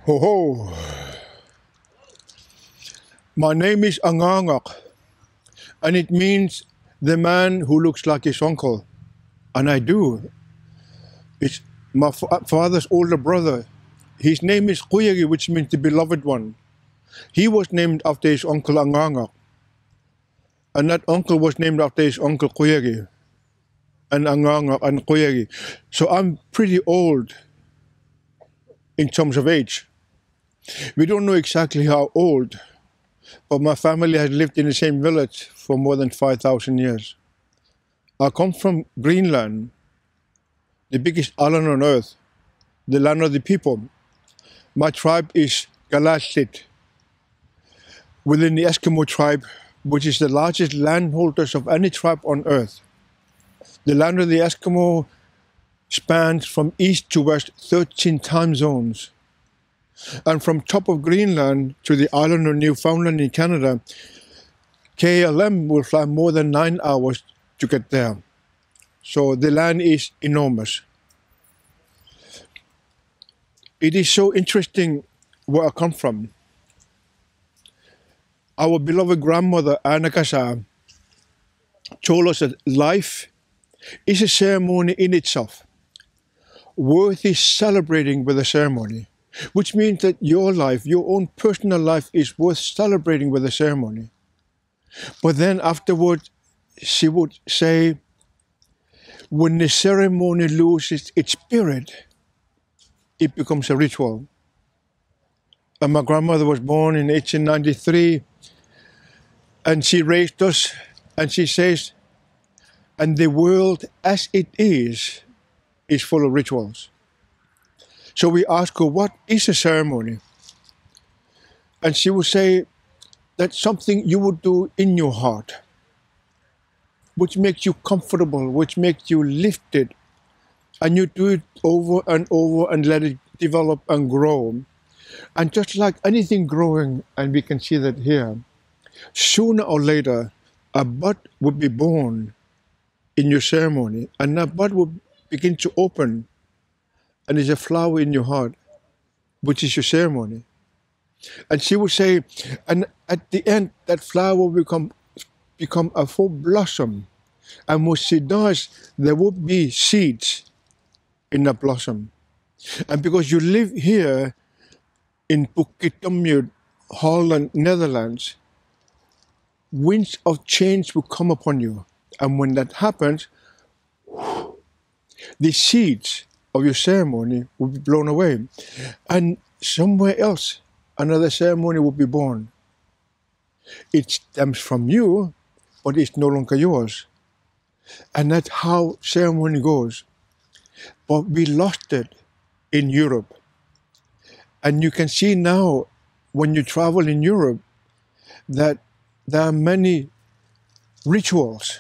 Ho ho! My name is Angaangaq, and it means the man who looks like his uncle. And I do. It's my father's older brother. His name is Quyagi, which means the beloved one. He was named after his uncle Angaangaq. And that uncle was named after his uncle Quyagi. And Angaangaq and Quyagi. So I'm pretty old in terms of age. We don't know exactly how old, but my family has lived in the same village for more than 5,000 years. I come from Greenland, the biggest island on earth, the land of the people. My tribe is Kalaallit, within the Eskimo tribe, which is the largest landholders of any tribe on earth. The land of the Eskimo spans from east to west 13 time zones. And from top of Greenland to the island of Newfoundland in Canada, KLM will fly more than 9 hours to get there. So the land is enormous. It is so interesting where I come from. Our beloved grandmother, Angaangaq, told us that life is a ceremony in itself, worthy celebrating with a ceremony. Which means that your life, your own personal life, is worth celebrating with a ceremony. But then afterwards, she would say, when the ceremony loses its spirit, it becomes a ritual. And my grandmother was born in 1893, and she raised us, and she says, and the world as it is full of rituals. So we ask her, what is a ceremony? And she would say, that's something you would do in your heart, which makes you comfortable, which makes you lifted. And you do it over and over and let it develop and grow. And just like anything growing, and we can see that here, sooner or later, a bud would be born in your ceremony, and that bud would begin to open. And there's a flower in your heart, which is your ceremony. And she would say, and at the end, that flower will become a full blossom. And what she does, there will be seeds in the blossom. And because you live here in Bukit Holland, Netherlands, winds of change will come upon you. And when that happens, the seeds of your ceremony will be blown away. And somewhere else, another ceremony will be born. It stems from you, but it's no longer yours. And that's how ceremony goes. But we lost it in Europe. And you can see now, when you travel in Europe, that there are many rituals.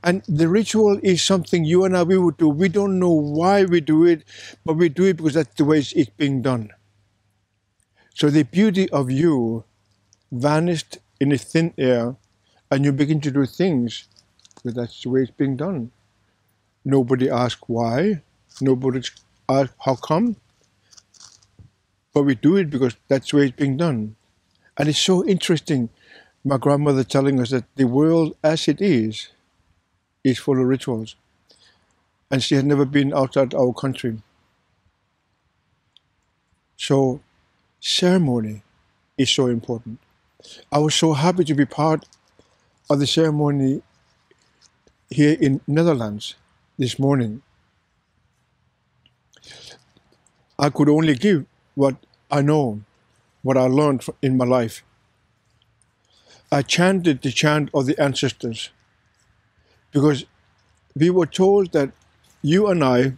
And the ritual is something you and I, we would do. We don't know why we do it, but we do it because that's the way it's being done. So the beauty of you vanished in the thin air, and you begin to do things because that's the way it's being done. Nobody asked why. Nobody asked how come. But we do it because that's the way it's being done. And it's so interesting, my grandmother telling us that the world as it is full of rituals. And she had never been outside our country. So ceremony is so important. I was so happy to be part of the ceremony here in Netherlands this morning. I could only give what I know, what I learned in my life. I chanted the chant of the ancestors, because we were told that you and I,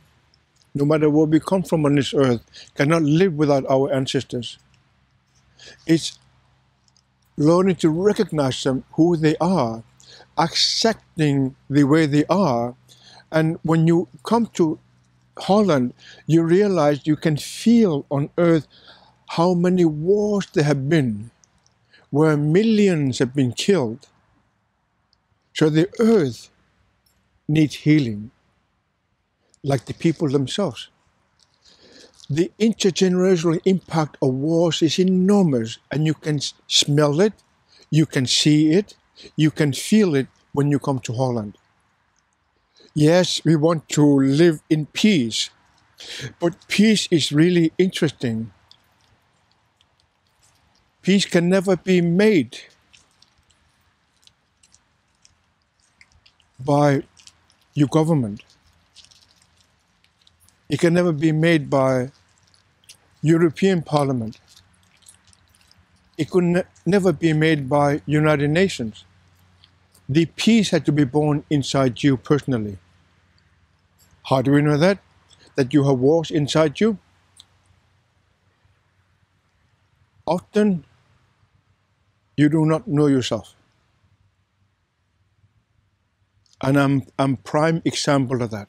no matter where we come from on this earth, cannot live without our ancestors. It's learning to recognize them, who they are, accepting the way they are. And when you come to Holland, you realize you can feel on earth how many wars there have been, where millions have been killed. So the earth needs healing, like the people themselves. The intergenerational impact of wars is enormous, and you can smell it, you can see it, you can feel it when you come to Holland. Yes, we want to live in peace, but peace is really interesting. Peace can never be made by your government. It can never be made by European Parliament. It could never be made by United Nations. The peace had to be born inside you personally. How do we know that? That you have wars inside you? Often, you do not know yourself. And I'm prime example of that.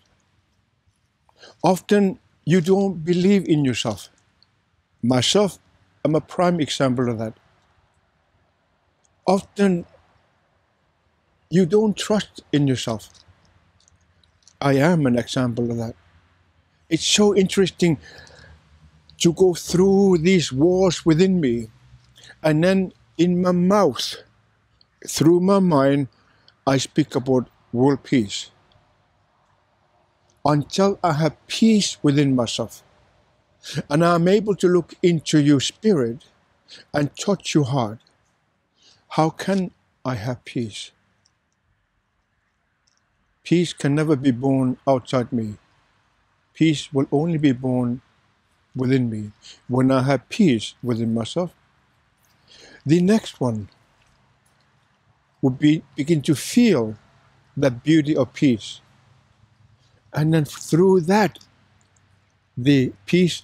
Often, you don't believe in yourself. Myself, I'm a prime example of that. Often, you don't trust in yourself. I am an example of that. It's so interesting to go through these wars within me, and then in my mouth, through my mind, I speak about world peace. Until I have peace within myself, and I'm able to look into your spirit and touch your heart, how can I have peace? Peace can never be born outside me. Peace will only be born within me when I have peace within myself. The next one would be begin to feel the beauty of peace. And then through that, the peace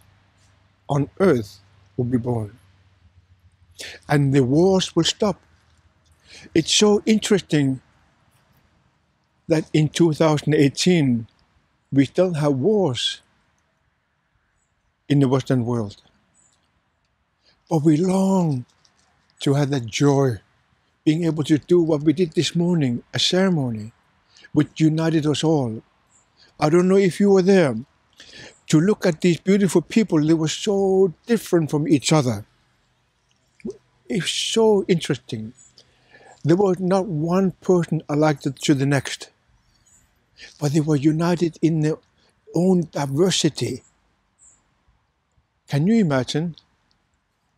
on earth will be born. And the wars will stop. It's so interesting that in 2018, we still have wars in the Western world. But we long to have that joy, being able to do what we did this morning, a ceremony, which united us all. I don't know if you were there, to look at these beautiful people. They were so different from each other. It's so interesting. There was not one person alike to the next, but they were united in their own diversity. Can you imagine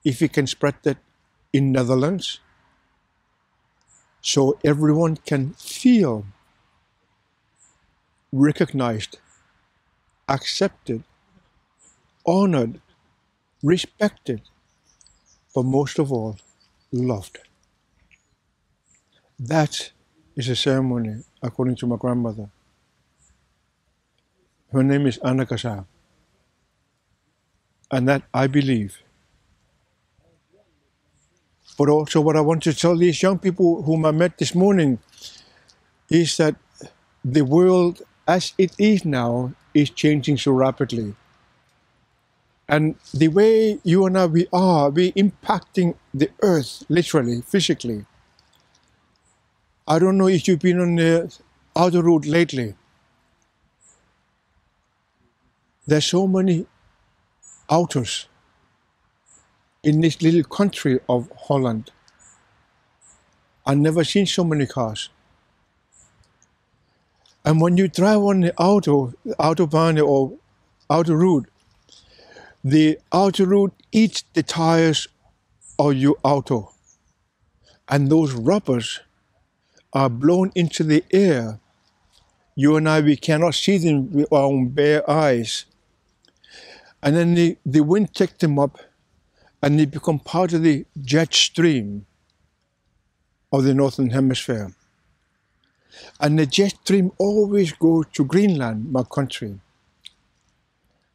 if we can spread that in Netherlands, so everyone can feel recognized, accepted, honored, respected, but most of all, loved. That is a ceremony, according to my grandmother. Her name is Angaangaq. And that I believe. But also what I want to tell these young people whom I met this morning is that the world as it is now is changing so rapidly. And the way you and I, we're impacting the earth, literally, physically. I don't know if you've been on the outer route lately. There's so many autos in this little country of Holland. I've never seen so many cars. And when you drive on the autobahn or outer route, the outer route eats the tires of your auto. And those rubbers are blown into the air. You and I, we cannot see them with our own bare eyes. And then the wind takes them up and they become part of the jet stream of the Northern Hemisphere. And the jet stream always goes to Greenland, my country.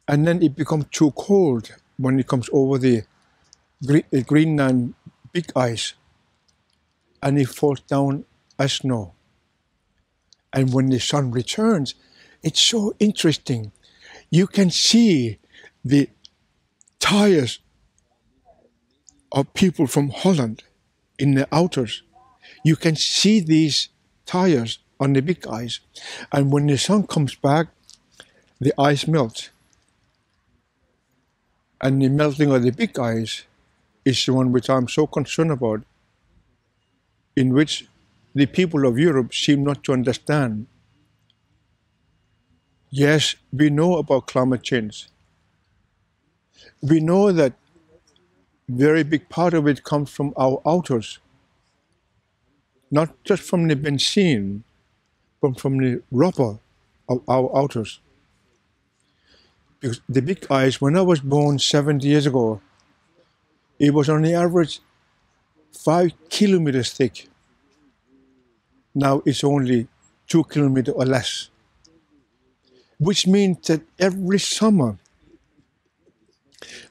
And then it becomes too cold when it comes over the Greenland big ice. And it falls down as snow. And when the sun returns, it's so interesting. You can see the tires of people from Holland in the outers. You can see these tires on the big ice. And when the sun comes back, the ice melts. And the melting of the big ice is the one which I'm so concerned about, in which the people of Europe seem not to understand. Yes, we know about climate change. We know that very big part of it comes from our outers, not just from the benzene, but from the rubber of our outers. Because the big ice, when I was born 70 years ago, it was on the average 5 kilometers thick. Now it's only 2 kilometers or less, which means that every summer,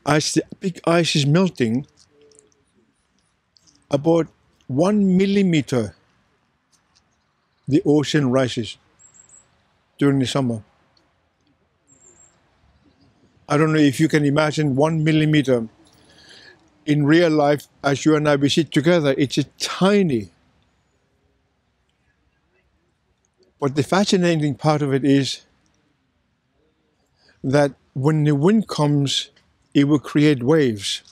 as the big ice is melting, about 1 millimeter, the ocean rises during the summer. I don't know if you can imagine 1 millimeter. In real life, as you and I, we sit together, it's a tiny. But the fascinating part of it is that when the wind comes, it will create waves.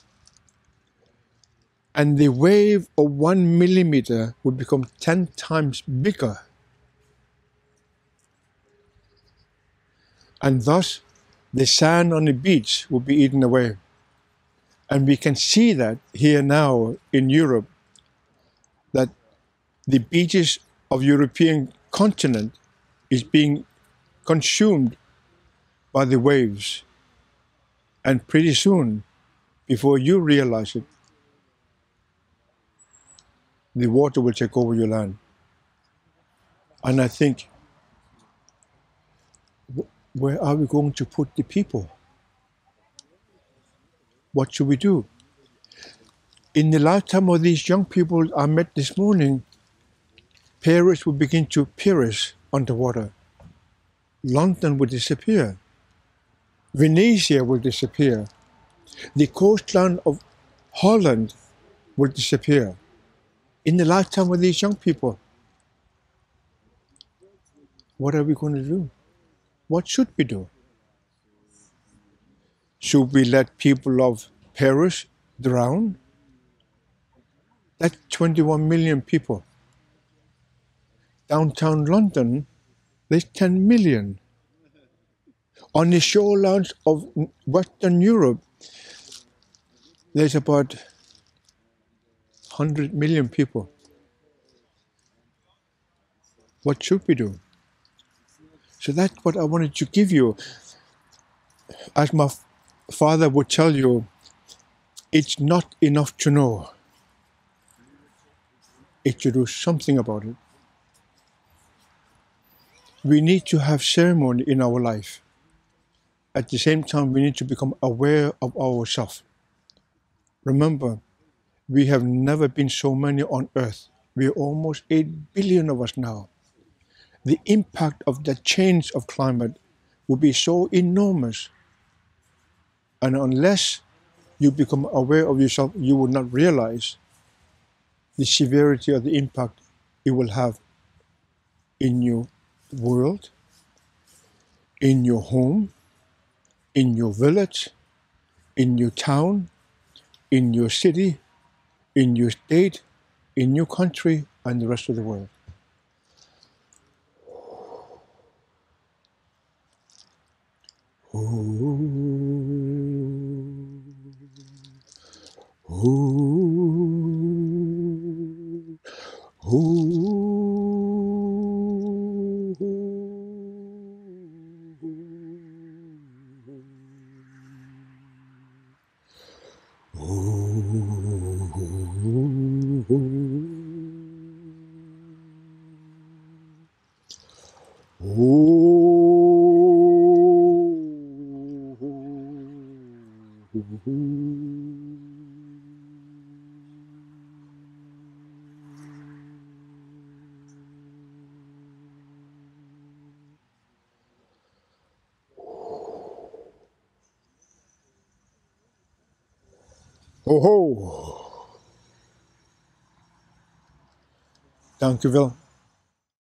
And the wave of 1 millimeter will become 10 times bigger. And thus, the sand on the beach will be eaten away. And we can see that here now in Europe, that the beaches of European continent is being consumed by the waves. And pretty soon, before you realize it, the water will take over your land. And I think, where are we going to put the people? What should we do? In the lifetime of these young people I met this morning, Paris will begin to perish underwater. London will disappear. Venezia will disappear. The coastline of Holland will disappear. In the lifetime of these young people, what are we going to do? What should we do? Should we let people of Paris drown? That's 21 million people. Downtown London, there's 10 million. On the shorelines of Western Europe, there's about 100 million people. What should we do? So that's what I wanted to give you. As my father would tell you, it's not enough to know. It's to do something about it. We need to have ceremony in our life. At the same time, we need to become aware of ourselves. Remember, we have never been so many on earth. We are almost 8 billion of us now. The impact of the change of climate will be so enormous. And unless you become aware of yourself, you will not realize the severity of the impact it will have in your world, in your home, in your village, in your town, in your city, in your state, in your country, and the rest of the world. Ho ho! Dank u wel.